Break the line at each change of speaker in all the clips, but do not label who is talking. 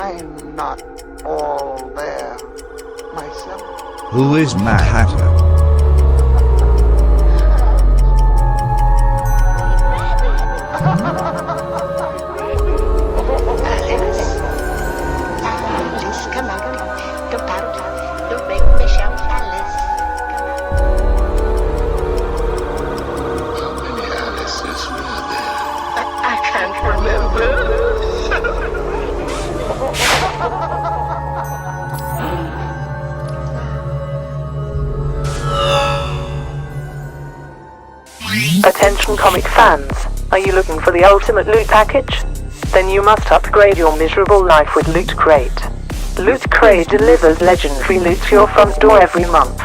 I'm not all there myself.
Who is Mad Hatter?
Alice. Alice, come on. Don't pout. Don't make me shout, Alice.
How many Alices were there?
I can't remember.
Attention comic fans, are you looking for the ultimate loot package? Then you must upgrade your miserable life with Loot Crate. Loot Crate delivers legendary loot to your front door every month.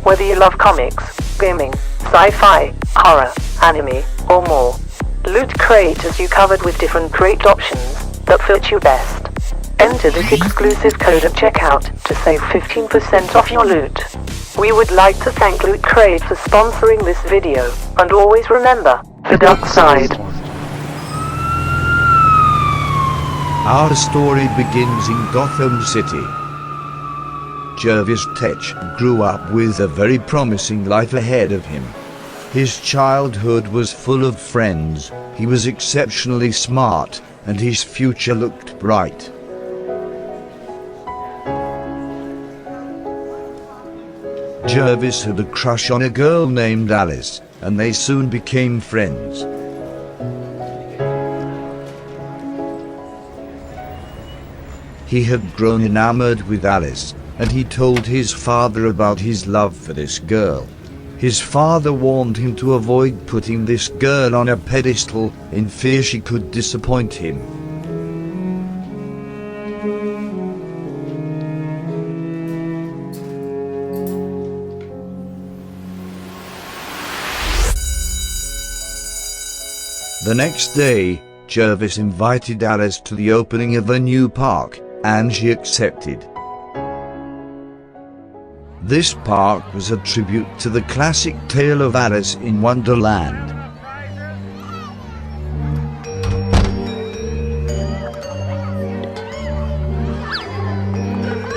Whether you love comics, gaming, sci-fi, horror, anime, or more, Loot Crate has you covered with different crate options that fit you best. Enter this exclusive code at checkout to save 15% off your loot. We would like to thank Loot Crate for sponsoring this video, and always remember, the dark side.
Our story begins in Gotham City. Jervis grew up with a very promising life ahead of him. His childhood was full of friends, he was exceptionally smart, and his future looked bright. Jervis had a crush on a girl named Alice, and they soon became friends. He had grown enamored with Alice, and he told his father about his love for this girl. His father warned him to avoid putting this girl on a pedestal, in fear she could disappoint him. The next day, Jervis invited Alice to the opening of a new park, and she accepted. This park was a tribute to the classic tale of Alice in Wonderland.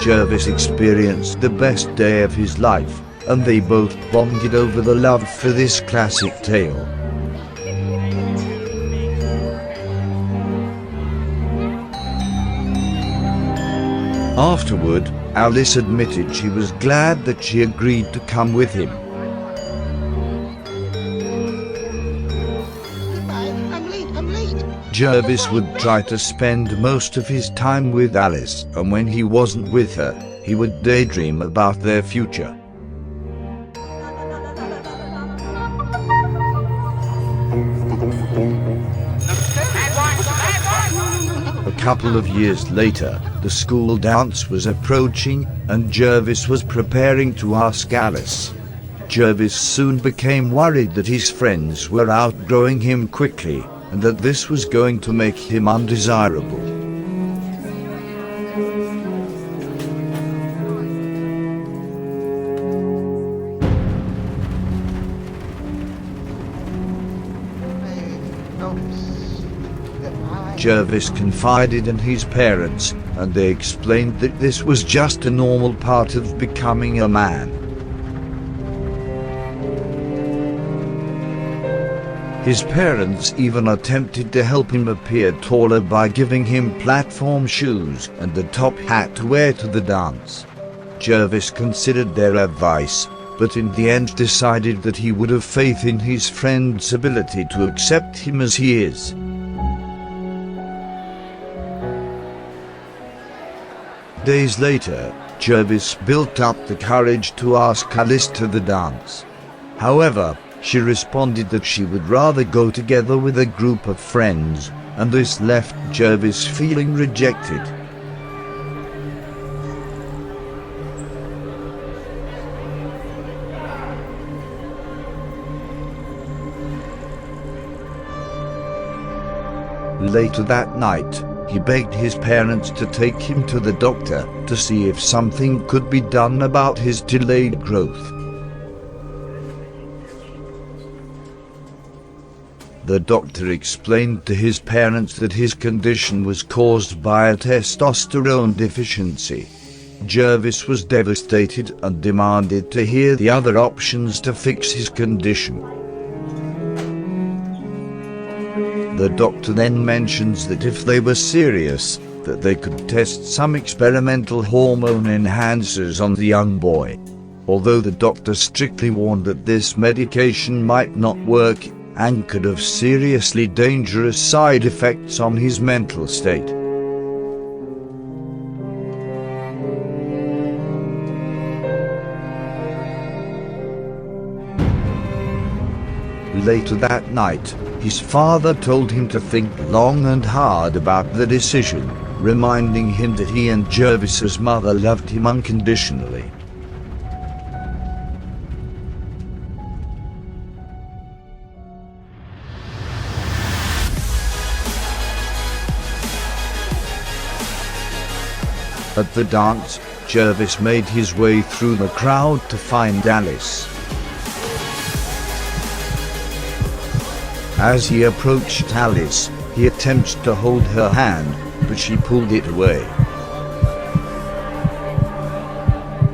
Jervis experienced the best day of his life, and they both bonded over the love for this classic tale. Afterward, Alice admitted she was glad that she agreed to come with him.
I'm late.
Jervis would try to spend most of his time with Alice, and when he wasn't with her, he would daydream about their future. A couple of years later, the school dance was approaching, and Jervis was preparing to ask Alice. Jervis soon became worried that his friends were outgrowing him quickly, and that this was going to make him undesirable. Jervis confided in his parents, and they explained that this was just a normal part of becoming a man. His parents even attempted to help him appear taller by giving him platform shoes and the top hat to wear to the dance. Jervis considered their advice, but in the end decided that he would have faith in his friend's ability to accept him as he is. Days later, Jervis built up the courage to ask Alice to the dance. However, she responded that she would rather go together with a group of friends, and this left Jervis feeling rejected. Later that night, he begged his parents to take him to the doctor to see if something could be done about his delayed growth. The doctor explained to his parents that his condition was caused by a testosterone deficiency. Jervis was devastated and demanded to hear the other options to fix his condition. The doctor then mentions that if they were serious, that they could test some experimental hormone enhancers on the young boy. Although the doctor strictly warned that this medication might not work and could have seriously dangerous side effects on his mental state. Later that night, his father told him to think long and hard about the decision, reminding him that he and Jervis's mother loved him unconditionally. At the dance, Jervis made his way through the crowd to find Alice. As he approached Alice, he attempts to hold her hand, but she pulled it away.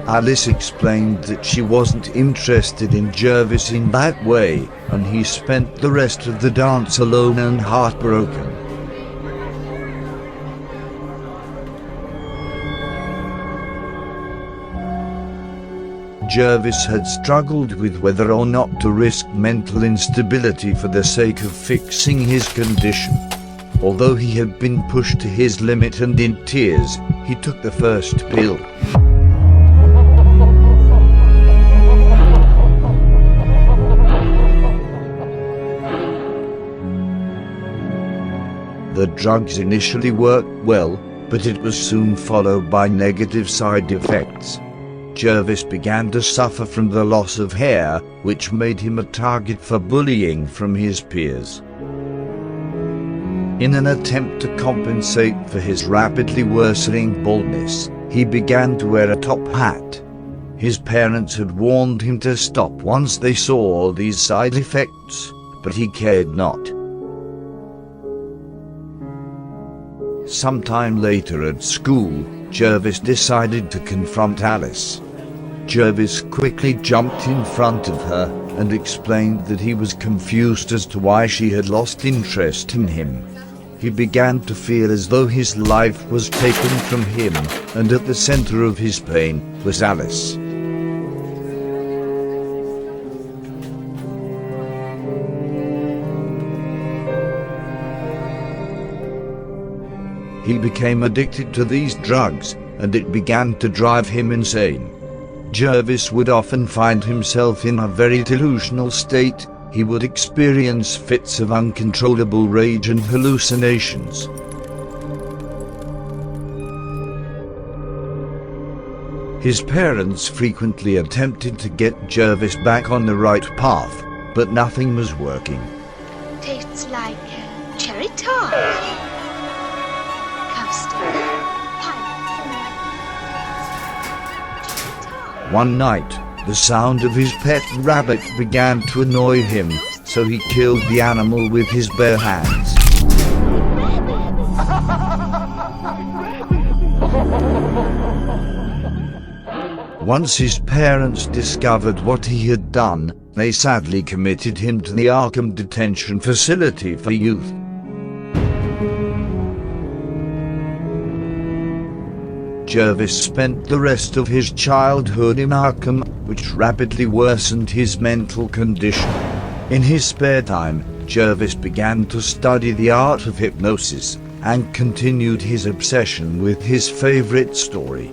Alice explained that she wasn't interested in Jervis in that way, and he spent the rest of the dance alone and heartbroken. Jervis had struggled with whether or not to risk mental instability for the sake of fixing his condition. Although he had been pushed to his limit and in tears, he took the first pill. The drugs initially worked well, but it was soon followed by negative side effects. Jervis began to suffer from the loss of hair, which made him a target for bullying from his peers. In an attempt to compensate for his rapidly worsening baldness, he began to wear a top hat. His parents had warned him to stop once they saw these side effects, but he cared not. Sometime later at school, Jervis decided to confront Alice. Jervis quickly jumped in front of her and explained that he was confused as to why she had lost interest in him. He began to feel as though his life was taken from him, and at the center of his pain was Alice. He became addicted to these drugs, and it began to drive him insane. Jervis would often find himself in a very delusional state. He would experience fits of uncontrollable rage and hallucinations. His parents frequently attempted to get Jervis back on the right path, but nothing was working.
Tastes like cherry tart. Custard.
One night, the sound of his pet rabbit began to annoy him, so he killed the animal with his bare hands. Once his parents discovered what he had done, they sadly committed him to the Arkham Detention Facility for Youth. Jervis spent the rest of his childhood in Arkham, which rapidly worsened his mental condition. In his spare time, Jervis began to study the art of hypnosis and continued his obsession with his favorite story.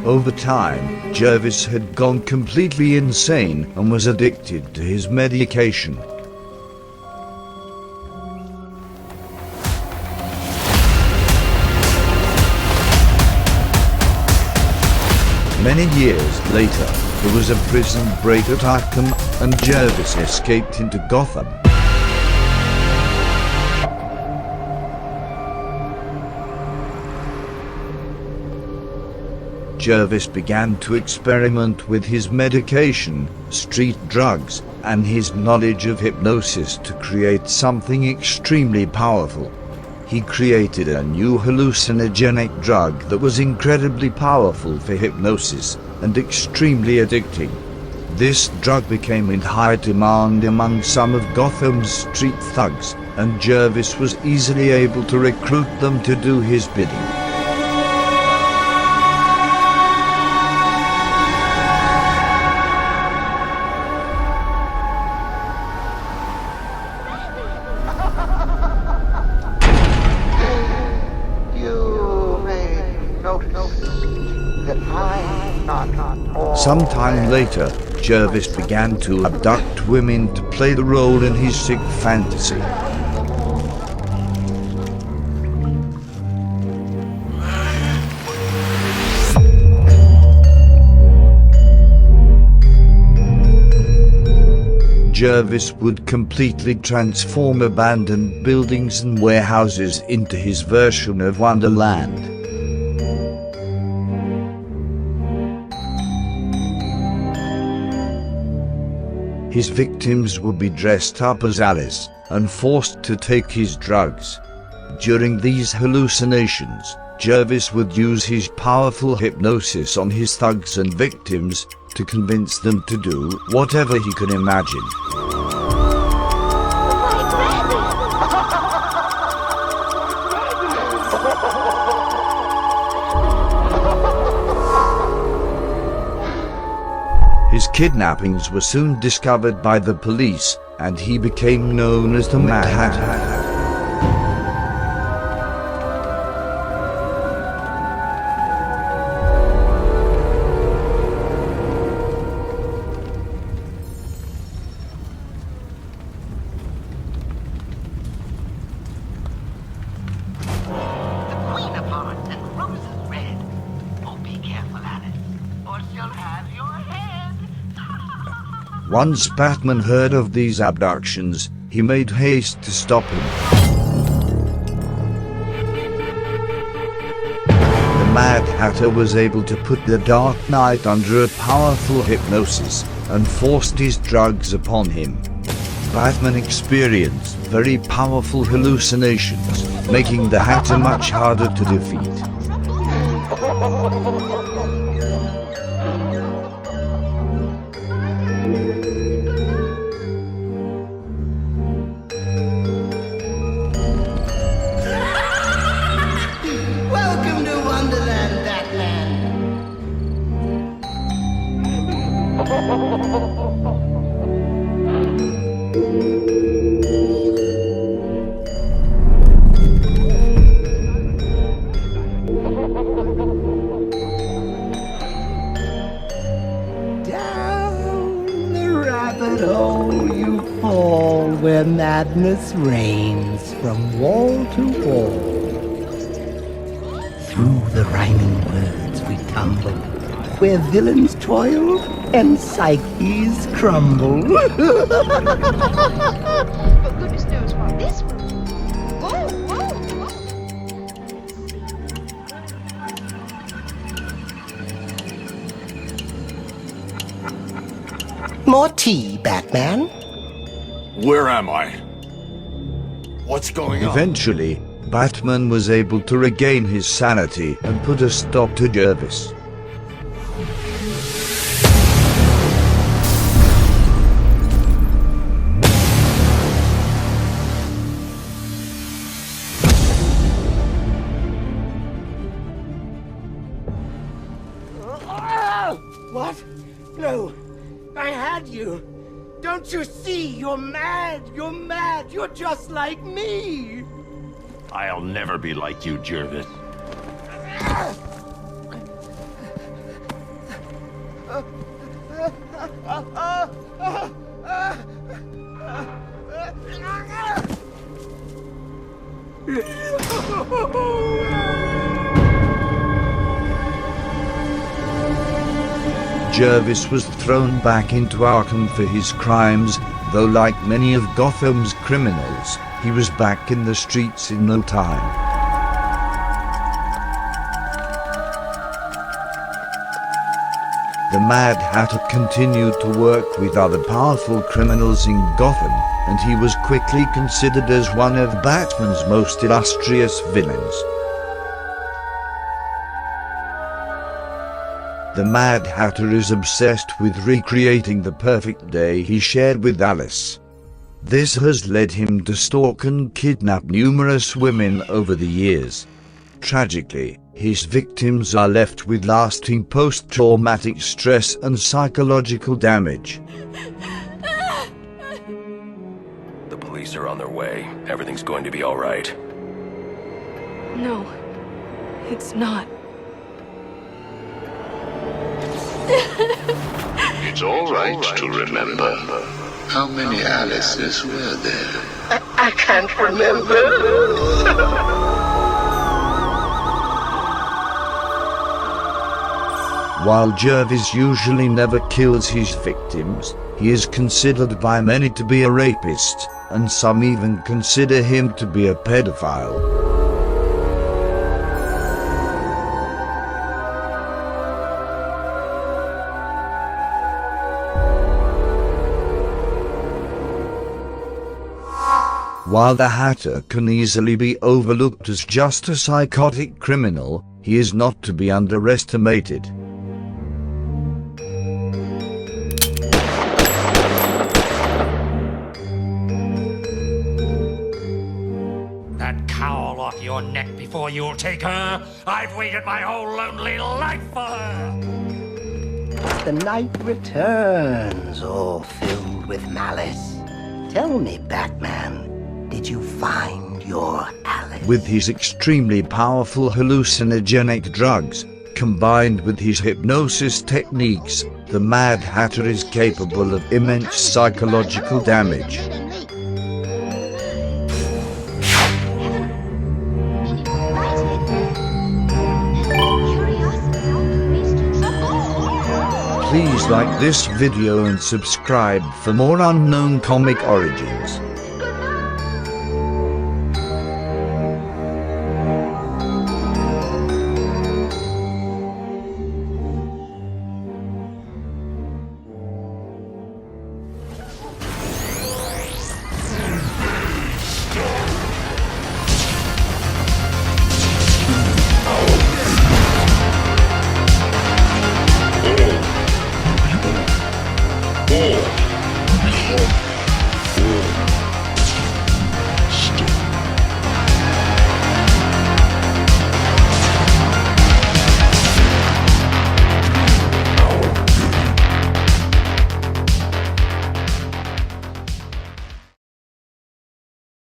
Over time, Jervis had gone completely insane and was addicted to his medication. Many years later, there was a prison break at Arkham, and Jervis escaped into Gotham. Jervis began to experiment with his medication, street drugs, and his knowledge of hypnosis to create something extremely powerful. He created a new hallucinogenic drug that was incredibly powerful for hypnosis and extremely addicting. This drug became in high demand among some of Gotham's street thugs, and Jervis was easily able to recruit them to do his bidding.
You may notice that I'm not all
Sometime
there.
later, Jervis began to abduct women to play the role in his sick fantasy. Jervis would completely transform abandoned buildings and warehouses into his version of Wonderland. His victims would be dressed up as Alice and forced to take his drugs. During these hallucinations, Jervis would use his powerful hypnosis on his thugs and victims to convince them to do whatever he could imagine. His kidnappings were soon discovered by the police, and he became known as the Mad Hatter.
The Queen of Hearts and Roses red. Oh, be careful, Alice, or she'll have your head.
Once Batman heard of these abductions, he made haste to stop him. The Mad Hatter was able to put the Dark Knight under a powerful hypnosis and forced his drugs upon him. Batman experienced very powerful hallucinations, making the Hatter much harder to defeat.
Welcome to Wonderland, Batman.
Down the rabbit hole you fall, where madness reigns from wall to wall. Through the rhyming words we tumble, where villains toil and psyches crumble.
But goodness knows what this will do. Whoa, whoa, whoa.
More tea, Batman.
Where am I? What's going on?
Eventually, Batman was able to regain his sanity and put a stop to Jervis.
What? No, I had you. Don't you see? You're mad. You're mad. You're just like me.
I'll never be like you, Jervis.
Jervis was thrown back into Arkham for his crimes, though like many of Gotham's criminals, he was back in the streets in no time. The Mad Hatter continued to work with other powerful criminals in Gotham, and he was quickly considered as one of Batman's most illustrious villains. The Mad Hatter is obsessed with recreating the perfect day he shared with Alice. This has led him to stalk and kidnap numerous women over the years. Tragically, his victims are left with lasting post-traumatic stress and psychological damage.
The police are on their way. Everything's going to be all right.
No, it's not.
It's all right to remember. How many Alices were there?
I can't remember.
While Jervis usually never kills his victims, he is considered by many to be a rapist, and some even consider him to be a pedophile. While the Hatter can easily be overlooked as just a psychotic criminal, he is not to be underestimated.
That cowl off your neck before you'll take her. I've waited my whole lonely life for her.
The night returns, all filled with malice. Tell me, Batman, did you find your Alice?
With his extremely powerful hallucinogenic drugs, combined with his hypnosis techniques, the Mad Hatter is capable of immense psychological damage. Please like this video and subscribe for more unknown comic origins.